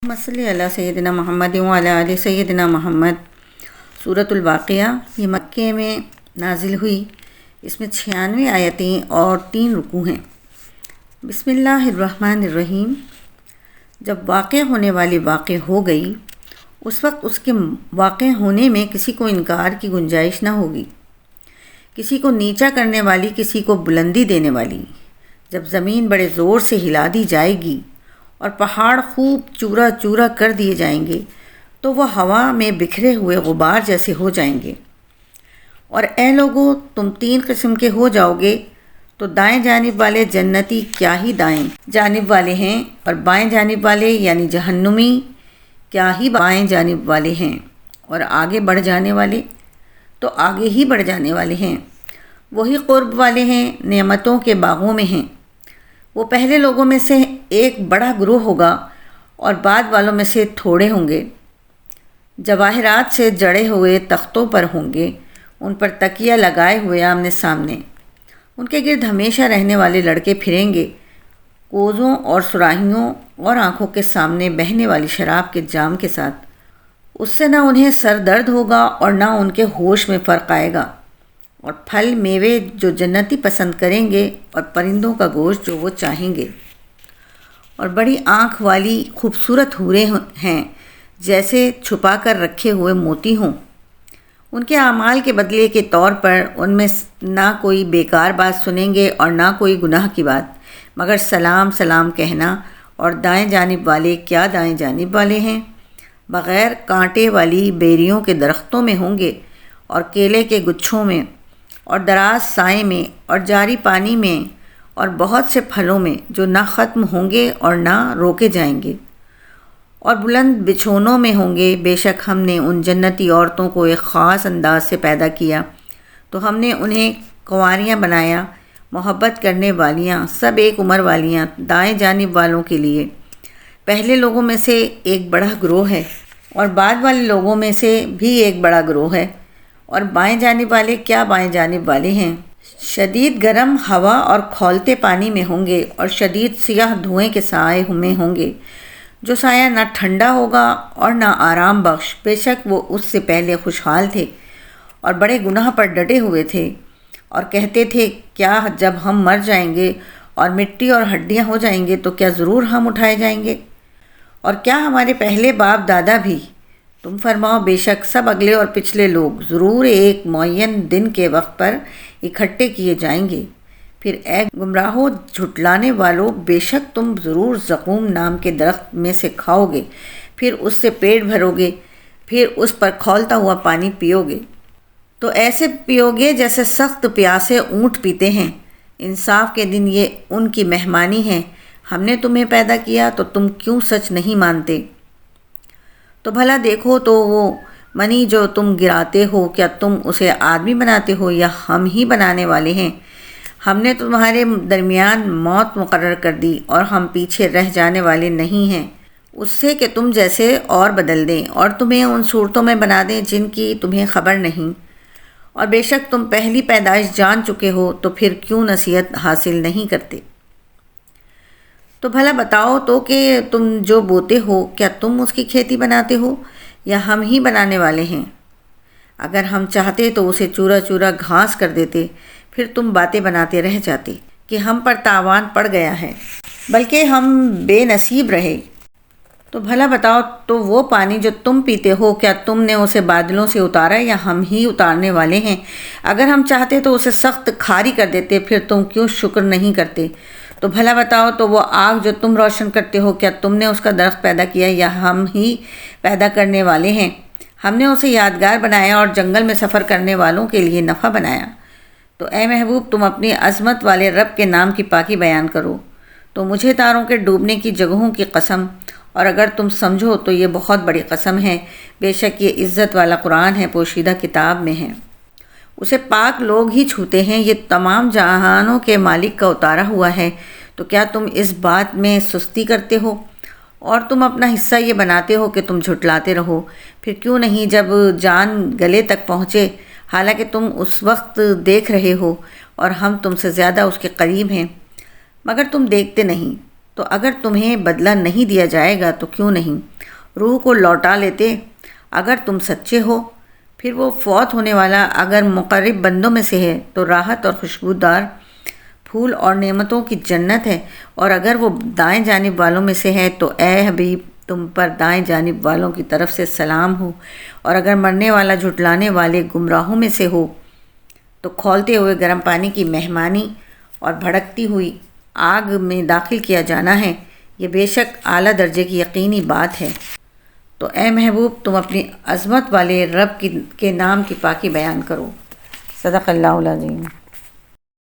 صلی علی سیدنا محمد وعلی آل سیدنا محمد۔ سورۃ الواقعہ یہ مکے میں نازل ہوئی۔ اس میں 96 آیتیں اور 3 رکوع ہیں۔ بسم اللہ الرحمن الرحیم۔ جب واقع ہونے والی واقع ہو گئی، اس وقت اس کے واقع ہونے میں کسی کو انکار کی گنجائش نہ ہوگی، کسی کو نیچا کرنے والی، کسی کو بلندی دینے والی۔ جب زمین بڑے زور سے ہلا دی جائے گی اور پہاڑ خوب چورا چورا کر دیے جائیں گے تو وہ ہوا میں بکھرے ہوئے غبار جیسے ہو جائیں گے۔ اور اے لوگو، تم 3 قسم کے ہو جاؤ گے، تو دائیں جانب والے جنتی کیا ہی دائیں جانب والے ہیں، اور بائیں جانب والے یعنی جہنمی کیا ہی بائیں جانب والے ہیں، اور آگے بڑھ جانے والے تو آگے ہی بڑھ جانے والے ہیں۔ وہی قرب والے ہیں، نعمتوں کے باغوں میں ہیں۔ وہ پہلے لوگوں میں سے ایک بڑا گروہ ہوگا اور بعد والوں میں سے تھوڑے ہوں گے۔ جواہرات سے جڑے ہوئے تختوں پر ہوں گے، ان پر تکیہ لگائے ہوئے آمنے سامنے۔ ان کے گرد ہمیشہ رہنے والے لڑکے پھریں گے، کوزوں اور سراہیوں اور آنکھوں کے سامنے بہنے والی شراب کے جام کے ساتھ۔ اس سے نہ انہیں سر درد ہوگا اور نہ ان کے ہوش میں فرق آئے گا۔ اور پھل میوے جو جنتی پسند کریں گے، اور پرندوں کا گوشت جو وہ چاہیں گے۔ اور بڑی آنکھ والی خوبصورت حوریں ہیں، جیسے چھپا کر رکھے ہوئے موتی ہوں۔ ان کے اعمال کے بدلے کے طور پر ان میں نہ کوئی بیکار بات سنیں گے اور نہ کوئی گناہ کی بات، مگر سلام سلام کہنا۔ اور دائیں جانب والے کیا دائیں جانب والے ہیں، بغیر کانٹے والی بیریوں کے درختوں میں ہوں گے، اور کیلے کے گچھوں میں، اور دراز سائے میں، اور جاری پانی میں، اور بہت سے پھلوں میں جو نہ ختم ہوں گے اور نہ روکے جائیں گے، اور بلند بچھونوں میں ہوں گے۔ بے شک ہم نے ان جنتی عورتوں کو ایک خاص انداز سے پیدا کیا، تو ہم نے انہیں کنواریاں بنایا، محبت کرنے والیاں، سب ایک عمر والیاں، دائیں جانب والوں کے لیے۔ پہلے لوگوں میں سے ایک بڑا گروہ ہے، اور بعد والے لوگوں میں سے بھی ایک بڑا گروہ ہے۔ اور بائیں جانب والے کیا بائیں جانب والے ہیں، شدید گرم ہوا اور کھولتے پانی میں ہوں گے، اور شدید سیاہ دھوئیں کے سائے میں ہوں گے، جو سایہ نہ ٹھنڈا ہوگا اور نہ آرام بخش۔ بے شک وہ اس سے پہلے خوشحال تھے اور بڑے گناہ پر ڈٹے ہوئے تھے، اور کہتے تھے کیا جب ہم مر جائیں گے اور مٹی اور ہڈیاں ہو جائیں گے تو کیا ضرور ہم اٹھائے جائیں گے؟ اور کیا ہمارے پہلے باپ دادا بھی؟ تم فرماؤ بے شک سب اگلے اور پچھلے لوگ ضرور ایک معین دن کے وقت پر اکٹھے کیے جائیں گے۔ پھر اے گمراہو جھٹلانے والو، بے شک تم ضرور زقوم نام کے درخت میں سے کھاؤ گے، پھر اس سے پیٹ بھرو گے، پھر اس پر کھولتا ہوا پانی پیو گے، تو ایسے پیو گے جیسے سخت پیاسے اونٹ پیتے ہیں۔ انصاف کے دن یہ ان کی مہمانی ہے۔ ہم نے تمہیں پیدا کیا تو تم کیوں سچ نہیں مانتے؟ تو بھلا دیکھو تو وہ منی جو تم گراتے ہو، کیا تم اسے آدمی بناتے ہو یا ہم ہی بنانے والے ہیں؟ ہم نے تمہارے درمیان موت مقرر کر دی، اور ہم پیچھے رہ جانے والے نہیں ہیں اس سے کہ تم جیسے اور بدل دیں اور تمہیں ان صورتوں میں بنا دیں جن کی تمہیں خبر نہیں۔ اور بے شک تم پہلی پیدائش جان چکے ہو، تو پھر کیوں نصیحت حاصل نہیں کرتے؟ تو بھلا بتاؤ تو کہ تم جو بوتے ہو، کیا تم اس کی کھیتی بناتے ہو یا ہم ہی بنانے والے ہیں؟ اگر ہم چاہتے تو اسے چورا چورا گھاس کر دیتے، پھر تم باتیں بناتے رہ جاتے کہ ہم پر تاوان پڑ گیا ہے، بلکہ ہم بے نصیب رہے۔ تو بھلا بتاؤ تو وہ پانی جو تم پیتے ہو، کیا تم نے اسے بادلوں سے اتارا یا ہم ہی اتارنے والے ہیں؟ اگر ہم چاہتے تو اسے سخت کھاری کر دیتے، پھر تم کیوں شکر نہیں کرتے؟ تو بھلا بتاؤ تو وہ آگ جو تم روشن کرتے ہو، کیا تم نے اس کا درخت پیدا کیا یا ہم ہی پیدا کرنے والے ہیں؟ ہم نے اسے یادگار بنایا اور جنگل میں سفر کرنے والوں کے لیے نفع بنایا۔ تو اے محبوب، تم اپنی عظمت والے رب کے نام کی پاکی بیان کرو۔ تو مجھے تاروں کے ڈوبنے کی جگہوں کی قسم، اور اگر تم سمجھو تو یہ بہت بڑی قسم ہے۔ بے شک یہ عزت والا قرآن ہے، پوشیدہ کتاب میں ہے، اسے پاک لوگ ہی چھوتے ہیں۔ یہ تمام جہانوں کے مالک کا اتارا ہوا ہے۔ تو کیا تم اس بات میں سستی کرتے ہو، اور تم اپنا حصہ یہ بناتے ہو کہ تم جھٹلاتے رہو؟ پھر کیوں نہیں جب جان گلے تک پہنچے، حالانکہ تم اس وقت دیکھ رہے ہو اور ہم تم سے زیادہ اس کے قریب ہیں، مگر تم دیکھتے نہیں۔ تو اگر تمہیں بدلہ نہیں دیا جائے گا تو کیوں نہیں؟ روح کو لوٹا لیتے اگر تم سچے ہو۔ پھر وہ فوت ہونے والا اگر مقرب بندوں میں سے ہے تو راحت اور خوشبودار پھول اور نعمتوں کی جنت ہے، اور اگر وہ دائیں جانب والوں میں سے ہے تو اے حبیب تم پر دائیں جانب والوں کی طرف سے سلام ہو، اور اگر مرنے والا جھٹلانے والے گمراہوں میں سے ہو تو کھولتے ہوئے گرم پانی کی مہمانی اور بھڑکتی ہوئی آگ میں داخل کیا جانا ہے۔ یہ بے شک اعلیٰ درجے کی یقینی بات ہے۔ تو اے محبوب تم اپنی عظمت والے رب کے نام کی پاکی بیان کرو۔ صدق اللہ العظیم۔